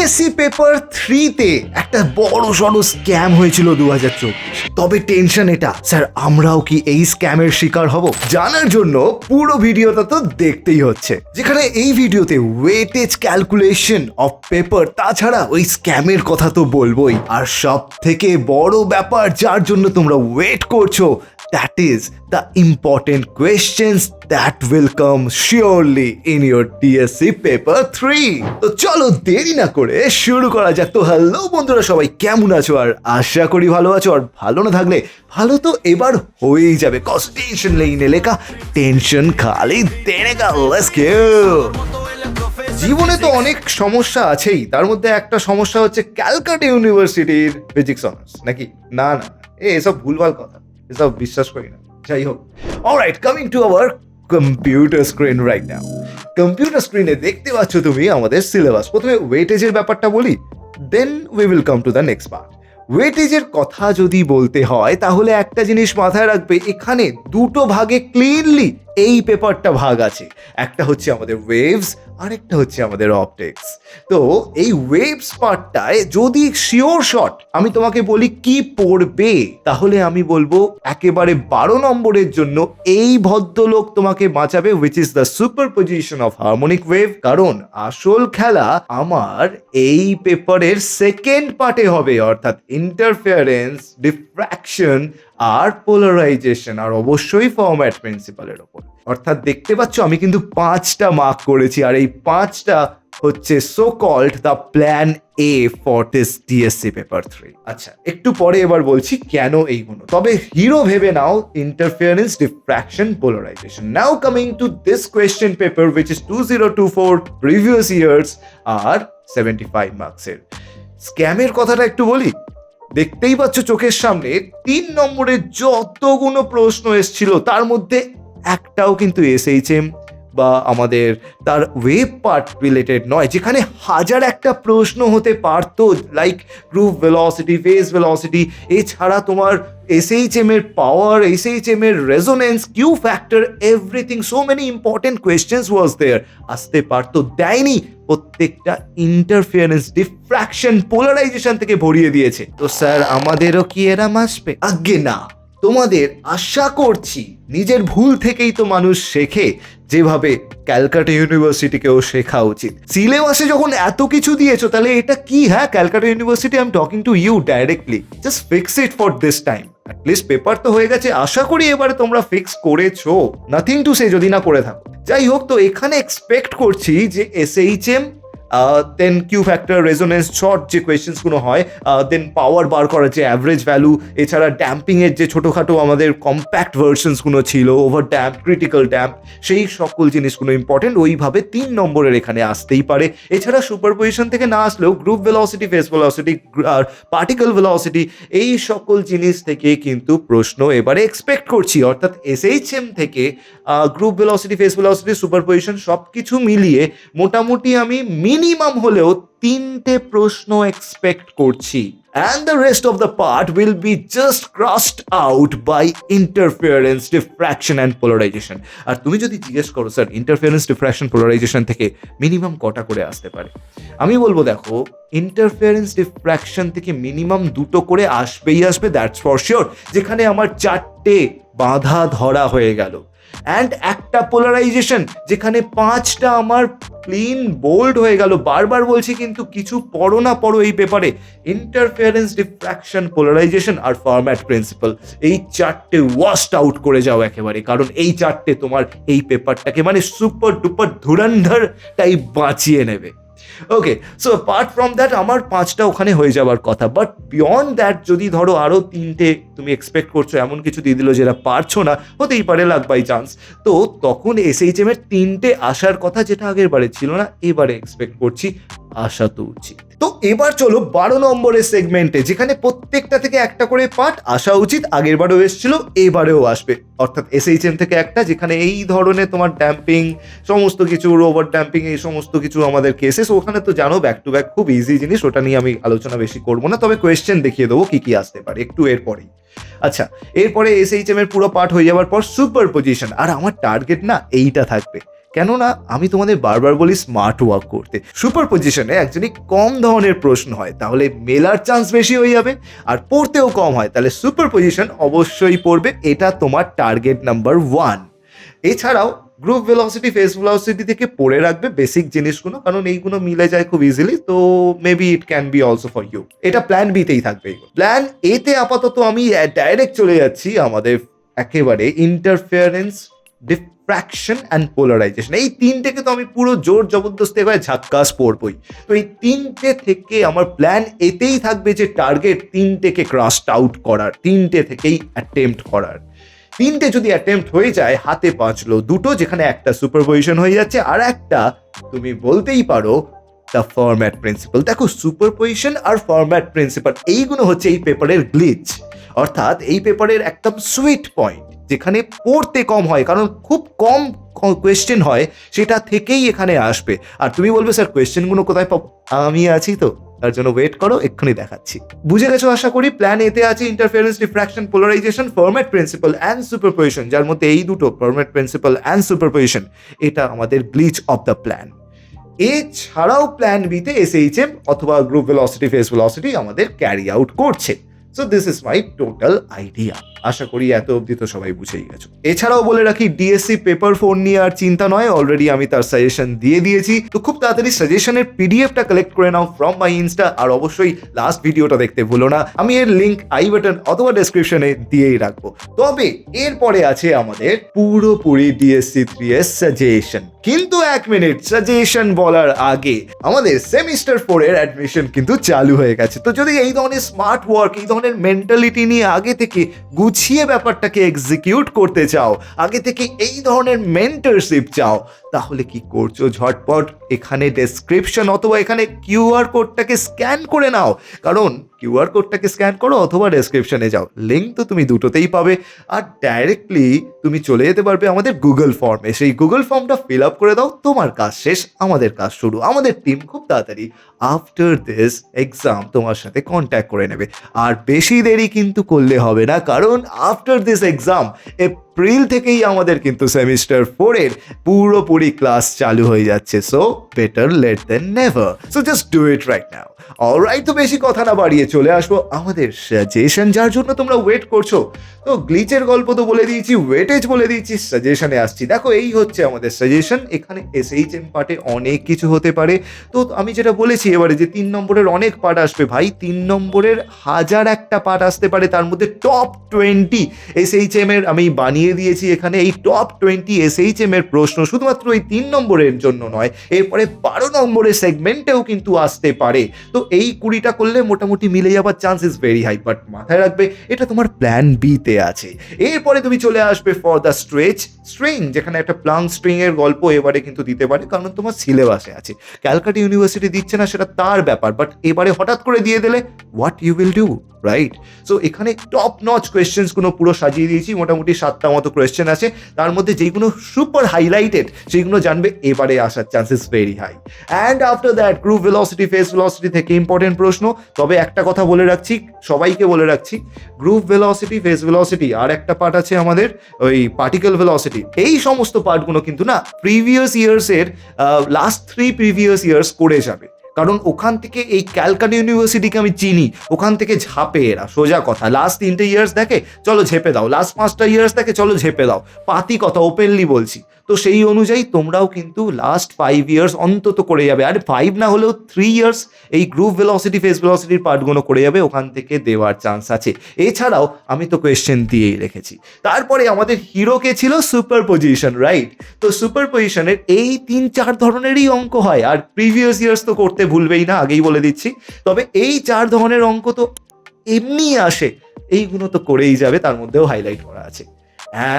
DSC paper 3-তে একটা বড় সড়ো স্ক্যাম হয়েছিল 2024। তবে টেনশন এটা, স্যার আমরাও কি এই স্ক্যামের শিকার হব? জানার জন্য পুরো ভিডিওটা তো দেখতেই হচ্ছে, যেখানে এই ভিডিওতে ওয়েটেজ ক্যালকুলেশন অফ পেপার, তাছাড়া ওই স্ক্যামের কথা তো বলবোই, আর সব থেকে বড় ব্যাপার যার জন্য তোমরা ওয়েট করছো, that is the important questions that will come surely in your DSC paper 3. তো চলো দেরি না করে শুরু করা যাক। তো হ্যালো বন্ধুরা, সবাই কেমন আছো? আর আশা করি ভালো আছো, আর ভালো না থাকলে ভালো তো এবার হয়েই যাবে, কজ টেনশন নেই লেখা, টেনশন খালি দেনেগা। Let's go. জীবনে তো অনেক সমস্যা আছেই, তার মধ্যে একটা সমস্যা হচ্ছে ক্যালকাটা ইউনিভার্সিটির ফিজিক্স অনার্স। নাকি? না না, এসব ভুলভাল কথা, এসব বিশ্বাস করি না। যাই হোক, alright, coming to our computer screen right now. Computer স্ক্রিনে দেখতে পাচ্ছ তুমি আমাদের সিলেবাস। প্রথমে ওয়েটেজের ব্যাপারটা বলি, then we will come to the next part. ওয়েটেজের কথা যদি বলতে হয় তাহলে একটা জিনিস মাথায় রাখবে, এখানে দুটো ভাগে ক্লিনলি এই পেপারটা ভাগ আছে। একটা হচ্ছে আমাদের ওয়েভস, আরেকটা হচ্ছে আমাদের অপটিক্স। তো এই ওয়েভস পার্টটায় যদি শিওর শট আমি তোমাকে বলি কি পড়বে, তাহলে আমি বলবো একেবারে 12 নম্বরের জন্য এই ভদ্রলোক তোমাকে বাঁচাবে, which is the superposition of harmonic wave. কারণ আসল খেলা আমার এই পেপারের সেকেন্ড পার্টে হবে, অর্থাৎ ইন্টারফারেন্স, ডিফ্র্যাকশন আর পোলারাইজেশন, আর অবশ্যই ফরম্যাট প্রিন্সিপালের ওপর। অর্থাৎ দেখতে পাচ্ছ আমি কিন্তু 5টা মার্ক করেছি, আর এই 5টা হচ্ছে so called the plan A for this DSC paper 3। আচ্ছা, একটু পরে এবার বলছি কেন এইগুলো, তবে হিরো ভেবে নাও interference, diffraction, polarization. Now coming to this question paper which is 2024 previous years আর 75 মার্কসের। স্ক্যামের কথাটা একটু বলি। দেখতেই পাচ্ছ চোখের সামনে 3 নম্বরের যতগুলো প্রশ্ন এসেছিল তার মধ্যে একটাও কিন্তু এসএইচএম বা আমাদের তার ওয়েভ পার্ট রিলেটেড নয়, যেখানে হাজার একটা প্রশ্ন হতে পারতো, like group velocity, phase velocity, এছাড়া তোমার এসএইচএম এর পাওয়ার, এসএইচএম এর resonance, Q factor, everything, so many important questions was there. আসতে পারতো, দেয়নি। প্রত্যেকটা ইন্টারফারেন্স, ডিফ্র্যাকশন, পোলারাইজেশন থেকে ভরিয়ে দিয়েছে। তো স্যার আমাদেরও কি এরম আসবে? আজ্ঞে না, তোমাদের আশা করছি নিজের ভুল থেকেই তো মানুষ শেখে, যেভাবে ক্যালকাটা ইউনিভার্সিটিকেও শেখা উচিত। সিলেবাসে যখন এত কিছু দিয়েছো তাহলে এটা কি? হ্যাঁ, Calcutta University, I am talking to you directly, just fix it for this time. At least paper তো হয়ে গেছে, আশা করি এবারে তোমরা ফিক্স করেছো, নাথিং টু সে যদি না করে থাকো। যাই হোক, তো এখানে এক্সপেক্ট করছি যে এসএইচএম, দেন কিউ ফ্যাক্টর, রেজোনেন্স, শর্ট যে কোয়েশ্চেন্সগুলো হয়, দেন পাওয়ার বার করার যে অ্যাভারেজ ভ্যালু, এছাড়া ড্যাম্পিংয়ের যে ছোটোখাটো আমাদের কম্প্যাক্ট ভার্সনসগুলো ছিল, ওভার ড্যাম্প, ক্রিটিক্যাল ড্যাম্প, সেই সকল জিনিসগুলো ইম্পর্টেন্ট। ওইভাবে 3 নম্বরের এখানে আসতেই পারে। এছাড়া সুপারপজিশন থেকে না আসলেও গ্রুপ ভেলোসিটি, ফেজ ভেলোসিটি আর পার্টিকেল ভেলোসিটি, এই সকল জিনিস থেকে কিন্তু প্রশ্ন এবারে এক্সপেক্ট করছি। অর্থাৎ এসএইচএম থেকে group velocity, phase velocity, superposition সব কিছু মিলিয়ে মোটামুটি আমি মিনিমাম হলেও 3টে প্রশ্ন এক্সপেক্ট করছি। And the rest of the part will be just crossed out by interference, diffraction and polarization. আর তুমি যদি জিজ্ঞেস করো স্যার ইন্টারফারেন্স, ডিফ্র্যাকশন, পোলারাইজেশন থেকে মিনিমাম কটা করে আসতে পারে, আমি বলবো দেখো ইন্টারফারেন্স, ডিফ্র্যাকশন থেকে মিনিমাম 2টো করে আসবেই আসবে, দ্যাটস ফর শিওর। যেখানে আমার 4টে বাঁধা ধরা হয়ে গেল, অ্যান্ড একটা পোলারাইজেশন যেখানে 5টা আমার ক্লিন বোল্ড হয়ে গেল। বারবার বলছি কিন্তু কিছু পড়ো না পড়ো এই পেপারে, ইন্টারফারেন্স, ডিফ্র্যাকশন, পোলারাইজেশন আর ফরম্যাট প্রিন্সিপাল, এই 4টে ওয়াস্ট আউট করে যাও একেবারে, কারণ এই 4টে তোমার এই পেপারটাকে মানে সুপার ডুপার ধুরন্ধর টাইপ বাঁচিয়ে নেবে। ওকে, সো অ্যাপার্ট ফ্রম দ্যাট আমার 5টা ওখানে হয়ে যাওয়ার কথা, বাট বিয়ন্ড দ্যাট যদি ধরো আরও 3টে তুমি এক্সপেক্ট করছো, এমন কিছু দিয়ে দিল যেটা পারছো না, হতেই পারে লাক বাই চান্স, তো তখন এসএইচএম এর 3টে আসার কথা, যেটা আগের বারে ছিল না, এবারে এক্সপেক্ট করছি আসা তো উচিত। তো এবার চলো 12 নম্বরের সেগমেন্টে, যেখানে প্রত্যেকটা থেকে একটা করে পার্ট আসা উচিত। আগের বারেও এসেছিল, এবারেও আসবে। অর্থাৎ এসএইচএম থেকে একটা, যেখানে এই ধরনের তোমার ড্যাম্পিং, সমস্ত কিছু, ওভার ড্যাম্পিং, এই সমস্ত কিছু আমাদের কেসেস, ওখানে তো জানো ব্যাক টু ব্যাক খুব ইজি জিনিস, ওটা নিয়ে আমি আলোচনা বেশি করবো না, তবে কোয়েশ্চেন দেখিয়ে দেবো কি কি আসতে পারে একটু এরপরেই। আচ্ছা, এরপরে এসএইচএম এর পুরো পার্ট হয়ে যাওয়ার পর সুপারপজিশন, আর আমার টার্গেট না এইটা থাকবে, কেননা আমি তোমাদের বারবার বলি স্মার্ট ওয়ার্ক করতে। সুপার পজিশনে একজনই কম ধরনের প্রশ্ন হয় তাহলে মেলার চান্স বেশি হয়ে যাবে, আর পড়তেও কম হয় তাহলে সুপার পজিশন অবশ্যই পড়বে, এটা তোমার টার্গেট নাম্বার 1। এছাড়াও গ্রুপ ভেলোসিটি, ফেস ভেলোসিটি থেকে পড়ে রাখবে বেসিক জিনিসগুলো, কারণ এইগুলো মিলে যায় খুব ইজিলি, তো maybe it can be also for you. এটা প্ল্যান বিতেই থাকবে। প্ল্যান এতে আপাতত আমি ডাইরেক্ট চলে যাচ্ছি আমাদের একেবারে ইন্টারফিয়ারেন্স, ডিফ্র্যাকশন অ্যান্ড পোলারাইজেশন। এই তিনটেকে তো আমি পুরো জোর জবরদস্তি করে ঝাক্কাস পড়বই। তো এই তিনটে থেকে আমার প্ল্যান এতেই থাকবে যে টার্গেট তিনটেকে ক্রাস্ট আউট করার, তিনটে থেকেই অ্যাটেম্প্ট করার। তিনটে যদি অ্যাটেম্প্ট হয়ে যায়, হাতে বাঁচলো দুটো, যেখানে একটা সুপারপজিশন হয়ে যাচ্ছে, আর একটা তুমি বলতেই পারো দ্য ফরম্যাট প্রিন্সিপাল। দেখো সুপারপজিশন আর ফরম্যাট প্রিন্সিপাল এইগুলো হচ্ছে এই পেপারের গ্লিচ, অর্থাৎ এই পেপারের একদম সুইট পয়েন্ট, যেখানে পড়তে কম হয় কারণ খুব কম কোয়েশ্চেন হয়, সেটা থেকেই এখানে আসবে। আর তুমি বলবে স্যার কোয়েশ্চেনগুলো কোথায় পাবো? আমি আছি তো, তার জন্য ওয়েট করো, এক্ষুনি দেখাচ্ছি। বুঝে গেছো আশা করি। প্ল্যান এতে আছে interference, diffraction, polarisation, format principal and superposition, যার মধ্যে এই দুটো ফরম্যাট প্রিন্সিপাল অ্যান্ড সুপারপজিশন এটা আমাদের গ্লিচ অফ দ্য প্ল্যান। এছাড়াও প্ল্যান বিতে এসএইচএম অথবা গ্রুপ ভেলোসিটি, ফেস ভেলোসিটি আমাদের ক্যারি আউট করছে। So this is my total idea. আশা করি এত অবধি তো সবাই বুঝেই গেছো। এছাড়াও বলে রাখি ডিএসসি পেপার 4 নিয়ে আর চিন্তা নয়, অলরেডি আমি তার সাজেশন দিয়ে দিয়েছি। তো খুব তাড়াতাড়ি সাজেশনের পিডিএফটা কালেক্ট করে নাও ফ্রম মাই ইনস্টা, আর অবশ্যই লাস্ট ভিডিওটা দেখতে ভুলো না, আমি এর লিঙ্ক আই বাটন অথবা ডেসক্রিপশনে দিয়েই রাখবো। তবে এরপরে আছে আমাদের পুরোপুরি ডিএসসি 3 এর সাজেশন। কিন্তু এক মিনিট, সাজেশন বলার আগে আমাদের সেমিস্টার 4 এর অ্যাডমিশন কিন্তু চালু হয়ে গেছে। তো যদি এই ধরনের স্মার্ট ওয়ার্ক, এই ধরনের মেন্টালিটি নিয়ে আগে থেকে গুছিয়ে ব্যাপারটাকে এক্সিকিউট করতে চাও, আগে থেকে এই ধরনের মেন্টরশিপ চাও, তাহলে কি করছো, ঝটপট এখানে ডেসক্রিপশন অথবা এখানে কিউআর কোডটাকে স্ক্যান করে নাও। কারণ কিউআর কোডটাকে স্ক্যান করো অথবা ডেসক্রিপশনে যাও, লিঙ্ক তো তুমি দুটোতেই পাবে। আর ডাইরেক্টলি তুমি চলে যেতে পারবে আমাদের গুগল ফর্মে, সেই গুগল ফর্মটা ফিল আপ করে দাও, তোমার কাজ শেষ, আমাদের কাজ শুরু। আমাদের টিম খুব তাড়াতাড়ি আফটার দিস এক্সাম তোমার সাথে কন্ট্যাক্ট করে নেবে। আর বেশি দেরি কিন্তু করলে হবে না, কারণ আফটার দিস এক্সাম এপ্রিল থেকেই আমাদের কিন্তু সেমিস্টার 4 এর পুরোপুরি ক্লাস চালু হয়ে যাচ্ছে। So better late than never, so just do it right now. Alright, তো বেশি কথা না বাড়িয়ে চলে আসবো আমাদের সাজেশন, যার জন্য তোমরা ওয়েট করছো। তো গ্লিচের গল্প তো বলে দিয়েছি, ওয়েটেজ বলে দিয়েছি, সাজেশনে আসছি। দেখো এই হচ্ছে আমাদের সাজেশন। এখানে এসএইচএম পার্টে অনেক কিছু হতে পারে। তো আমি যেটা বলেছি এবারে যে 3 নম্বরের অনেক পার্ট আসবে ভাই, 3 নম্বরের 1001টা পার্ট আসতে পারে, তার মধ্যে টপ 20 এসএইচএম এর আমি বানিয়ে দিয়েছি এখানে। এই টপ 20 এসএইচএম এর প্রশ্ন শুধুমাত্র এই 3 নম্বরের জন্য নয়, এরপরে 12 নম্বরের সেগমেন্টেও কিন্তু আসতে পারে। তো এই 20টা করলে মোটামুটি মিলে যাবার chance is very high, but মাথায় রাখবে এটা তোমার প্ল্যান বিতে আছে। এরপরে তুমি চলে আসবে ফর দ্য স্ট্রিং, যেখানে একটা প্লাং স্ট্রিং এর গল্প এবারে কিন্তু দিতে পারে, কারণ তোমার সিলেবাসে আছে। ক্যালকাটা ইউনিভার্সিটি দিচ্ছে না সেটা তার ব্যাপার, বাট এবারে হঠাৎ করে দিয়ে দিলে what you will do, right? So এখানে টপ নচ কোয়েশ্চেন্স গুলো পুরো সাজিয়ে দিয়েছি, মোটামুটি 7টা মতো কোয়েশ্চেন আছে, তার মধ্যে যেগুলো সুপার হাইলাইটেড সেইগুলো জানবে এবারে আসার chances very high. And after that group velocity, phase velocity থেকে ইম্পর্টেন্ট প্রশ্ন। তবে একটা কথা বলে রাখছি, সবাইকে বলে রাখছি, গ্রুপ ভেলোসিটি, ফেস ভেলোসিটি আর একটা পার্ট আছে আমাদের ওই পার্টিকেল ভেলোসিটি, এই সমস্ত পার্টগুলো কিন্তু না প্রিভিয়াস ইয়ার্স এর লাস্ট 3 প্রিভিয়াস ইয়ার্স করে যাবে, কারণ ওখান থেকে এই ক্যালকাটা ইউনিভার্সিটিকে আমি চিনি, ওখান থেকে ঝাঁপে এরা, সোজা কথা। লাস্ট 3টে ইয়ার্স দেখে চলো ঝেপে দাও, লাস্ট 5টা ইয়ার্স দেখে চলো ঝেপে দাও, পাতি কথা, ওপেনলি বলছি। তো সেই অনুযায়ী তোমরাও কিন্তু লাস্ট 5 ইয়ার্স অন্তত করে যাবে, আর 5 না হলেও 3 ইয়ার্স এই গ্রুপ ভেলোসিটি, ফেস ভেলোসিটির পার্টগুলো করে যাবে, ওখান থেকে দেওয়ার চান্স আছে। এছাড়াও আমি তো কোয়েশ্চেন দিয়েই রেখেছি। তারপরে আমাদের হিরোকে ছিল সুপার পজিশন, রাইট? তো সুপার পজিশনের এই 3-4 ধরনেরই অঙ্ক হয়, আর প্রিভিয়াস ইয়ার্স তো করতে ভুলবেই না, আগেই বলে দিচ্ছি। তবে এই 4 ধরনের অঙ্ক তো এমনি আসে, এইগুলো তো করেই যাবে, তার মধ্যেও হাইলাইট করা আছে।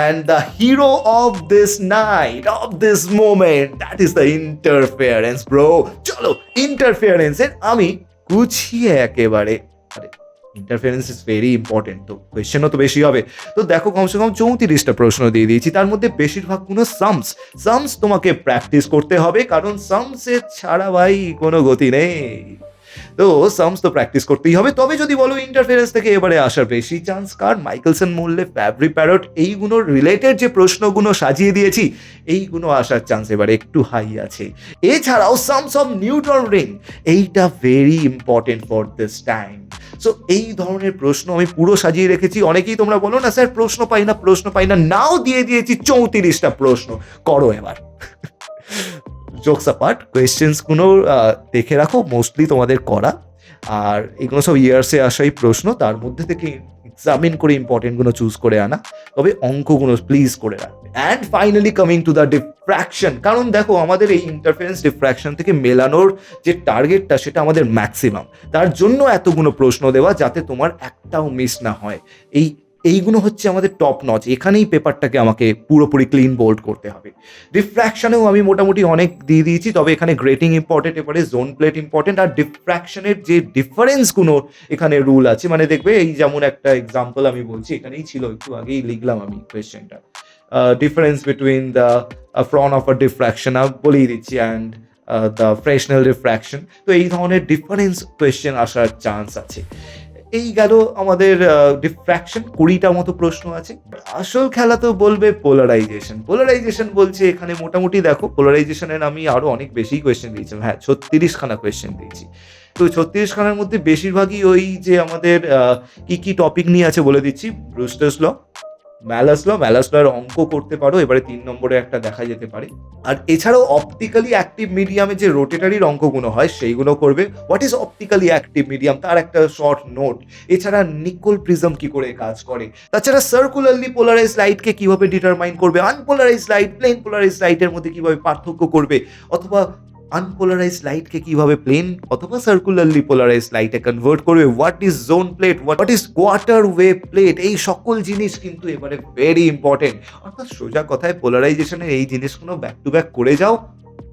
And the hero of this night, of this moment, that is the interference, bro. চলো interference এর আমি গুছিয়ে একেবারে, আরে ইন্টারফারেন্স ইজ ভেরি ইম্পর্টেন্ট, তো কোয়েশ্চেনও তো বেশি হবে। তো দেখো কমসে কম 34টা প্রশ্ন দিয়ে দিয়েছি, তার মধ্যে বেশিরভাগগুলো সামস তোমাকে প্র্যাকটিস করতে হবে, কারণ সামসের ছাড়া ভাই কোনো গতি নেই। তো সামস তো প্র্যাকটিস করতেই হবে। তবে যদি বলো ইন্টারফারেন্স থেকে এবারে আসার বেশি চান্স কার, মাইকেলসন মূল্যে ফ্যাব্রি প্যারট এইগুলোর রিলেটেড যে প্রশ্নগুলো সাজিয়ে দিয়েছি এইগুলো আসার চান্স এবারে একটু হাই আছে। এছাড়াও সামস অফ নিউটন রিং, এইটা very important for this time. So এই ধরনের প্রশ্ন আমি পুরো সাজিয়ে রেখেছি। অনেকেই তোমরা বলো না স্যার প্রশ্ন পাই না, নাও দিয়ে দিয়েছি 34টা প্রশ্ন, করো এবার। জোকস অ্যাপার্ট, কোয়েশ্চেন্সগুলো দেখে রাখো, মোস্টলি তোমাদের করা, আর এগুলো সব ইয়ার্সে আসাই প্রশ্ন, তার মধ্যে থেকে এক্সামিন করে ইম্পর্টেন্টগুলো চুজ করে আনা, তবে অঙ্কগুলো প্লিজ করে রাখবে। And finally coming to the diffraction, কারণ দেখো আমাদের এই ইন্টারফারেন্স ডিফ্র্যাকশন থেকে মেলানোর যে টার্গেটটা সেটা আমাদের ম্যাক্সিমাম, তার জন্য এতগুলো প্রশ্ন দেওয়া যাতে তোমার একটাও মিস না হয়। এইগুলো হচ্ছে আমাদের টপ নচ, এখানেই পেপারটাকে আমাকে পুরোপুরি ক্লিন বোল্ড করতে হবে। ডিফ্র্যাকশনেও আমি মোটামুটি অনেক দিয়ে দিয়েছি, তবে এখানে গ্রেটিং ইম্পর্টেন্ট, এবারে জোন প্লেট ইম্পর্টেন্ট, আর ডিফ্র্যাকশনের যে ডিফারেন্সগুলো এখানে রুল আছে, মানে দেখবে এই যেমন একটা এক্সাম্পল আমি বলছি, এখানেই ছিল, একটু আগেই লিখলাম আমি কোয়েশ্চেনটা, difference between the Fraunhofer of a diffraction বলেই দিচ্ছি, অ্যান্ড দ্য ফ্রেশনাল ডিফ্র্যাকশন। তো এই ধরনের ডিফারেন্স কোয়েশ্চেন আসার চান্স আছে। এই গেল আমাদের ডিফ্র্যাকশন, 20টা মতো প্রশ্ন আছে। আসল খেলা তো বলবে পোলারাইজেশন বলছে এখানে মোটামুটি দেখো, পোলারাইজেশনের আমি আরো অনেক বেশি কোয়েশ্চেন দিয়েছিলাম, হ্যাঁ 36খানা কোয়েশ্চেন দিয়েছি। তো 36খানার মধ্যে বেশিরভাগই ওই যে আমাদের কি টপিক নিয়ে আছে বলে দিচ্ছি, ব্রুস্টার্স ল, ম্যালাস ল এর অঙ্ক করতে পারো, এবারে 3 নম্বরে একটা দেখা যেতে পারে। আর এছাড়াও অপটিক্যালি অ্যাক্টিভ মিডিয়ামে যে রোটেটারির অঙ্কগুলো হয় সেইগুলো করবে। What is optically active medium, তার একটা শর্ট নোট। এছাড়া নিকোল প্রিজম কি করে কাজ করে, তাছাড়া সার্কুলারলি পোলারাইজ লাইটকে কিভাবে ডিটারমাইন করবে, আনপোলারাইজ লাইট প্লেন পোলারাইজ লাইটের মধ্যে কিভাবে পার্থক্য করবে, অথবা আনপোলারাইজ লাইটকে কিভাবে প্লেন অথবা সার্কুলারলি পোলারাইজ লাইটে কনভার্ট করবে, what is zone plate, what is quarter wave plate, এই সকল জিনিস কিন্তু এবারে ভেরি ইম্পর্টেন্ট। অর্থাৎ সোজা কথায় পোলারাইজেশনের এই জিনিসগুলো ব্যাক টু ব্যাক করে যাও,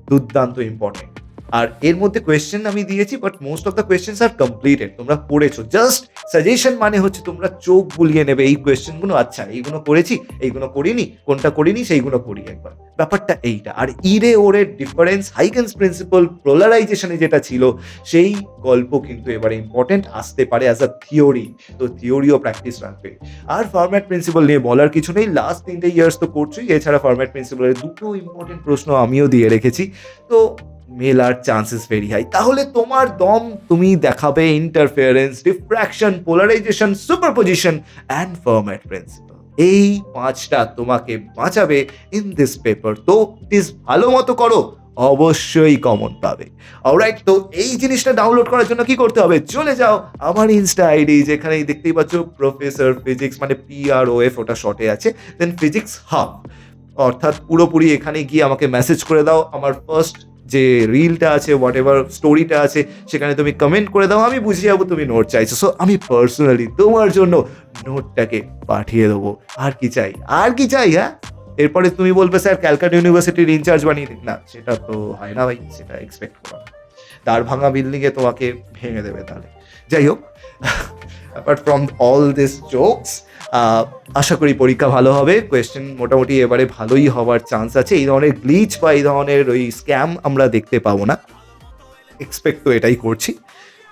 দুর্দান্ত ইম্পর্টেন্ট। আর এর মধ্যে কোয়েশ্চেন আমি দিয়েছি, but most of the questions are completed, তোমরা পড়েছো। জাস্ট সাজেশন মানে হচ্ছে তোমরা চোখ বুলিয়ে নেবে এই কোয়েশ্চেনগুলো, আচ্ছা এইগুলো করেছি, এইগুলো করিনি, কোনটা করিনি সেইগুলো করি একবার, ব্যাপারটা এইটা। আর ইরে ওরে ডিফারেন্স, হাইগেন্স প্রিন্সিপাল, পোলারাইজেশনে যেটা ছিল সেই গল্প কিন্তু এবারে ইম্পর্টেন্ট আসতে পারে অ্যাজ আ থিওরি, তো থিওরিও প্র্যাকটিস রাখবে। আর ফরম্যাট প্রিন্সিপাল নিয়ে বলার কিছু নেই, লাস্ট 3টে ইয়ার্স তো করছোই, এছাড়া ফরম্যাট প্রিন্সিপালের 2টো ইম্পর্টেন্ট প্রশ্ন আমিও দিয়ে রেখেছি, তো মেলার চান্সেস ভেরি হাই। তাহলে তোমার দম তুমি দেখাবে interference, diffraction, polarisation, superposition and format principal, এই 5টা তোমাকে বাঁচাবে ইন দিস পেপার। তো প্লিজ ভালো মতো করো, অবশ্যই কমন পাবে। অলরাইট, তো এই জিনিসটা ডাউনলোড করার জন্য কি করতে হবে, চলে যাও আমার ইনস্টা আইডি, যেখানে দেখতেই পাচ্ছ প্রফেসর ফিজিক্স, মানে PROF, ওটা শর্টে আছে, দেন ফিজিক্স হাব, অর্থাৎ পুরোপুরি এখানে গিয়ে আমাকে মেসেজ করে দাও। আমার ফার্স্ট যে রিলটা আছে, হোয়াট এভার স্টোরিটা আছে, সেখানে তুমি কমেন্ট করে দাও, আমি বুঝে যাবো তুমি নোট চাইছো। সো আমি পার্সোনালি তোমার জন্য নোটটাকে পাঠিয়ে দেবো। আর কি চাই, হ্যাঁ? এরপরে তুমি বলবে স্যার ক্যালকাটা ইউনিভার্সিটির ইনচার্জ বানিয়ে দিন, না সেটা তো হয় না ভাই, সেটা এক্সপেক্ট করো না। তার ভাঙা বিল্ডিংয়ে তোমাকে ভেঙে দেবে তাহলে। যাই হোক, apart from all this jokes, আশা করি পরীক্ষা ভালো হবে। কোয়েশ্চেন মোটামুটি এবারে ভালোই হওয়ার চান্স আছে, এই ধরনের গ্লিচ বা এই ধরনের ওই স্ক্যাম আমরা দেখতে পাবো না, এক্সপেক্ট তো এটাই করছি।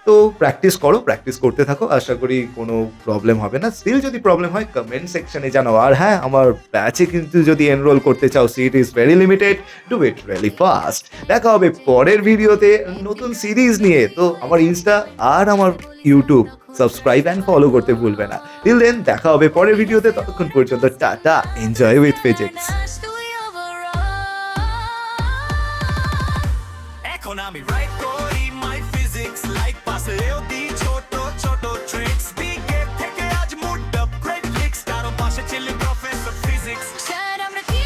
তো প্র্যাকটিস করো, প্র্যাকটিস করতে থাকো, আশা করি কোনো প্রবলেম হবে না। স্টিল যদি প্রবলেম হয় কমেন্ট সেকশনে জানাও। আর হ্যাঁ, আমার ব্যাচে কিন্তু যদি এনরোল করতে চাও, seat is very limited, do it really fast. দেখা হবে পরের ভিডিওতে নতুন সিরিজ নিয়ে। তো আমার ইনস্টা আর আমার ইউটিউব সাবস্ক্রাইব অ্যান্ড ফলো করতে ভুলবে না। টিল দেন দেখা হবে পরের ভিডিওতে, ততক্ষণ পর্যন্ত টাটা, এনজয় উইথ ফিজিক্স।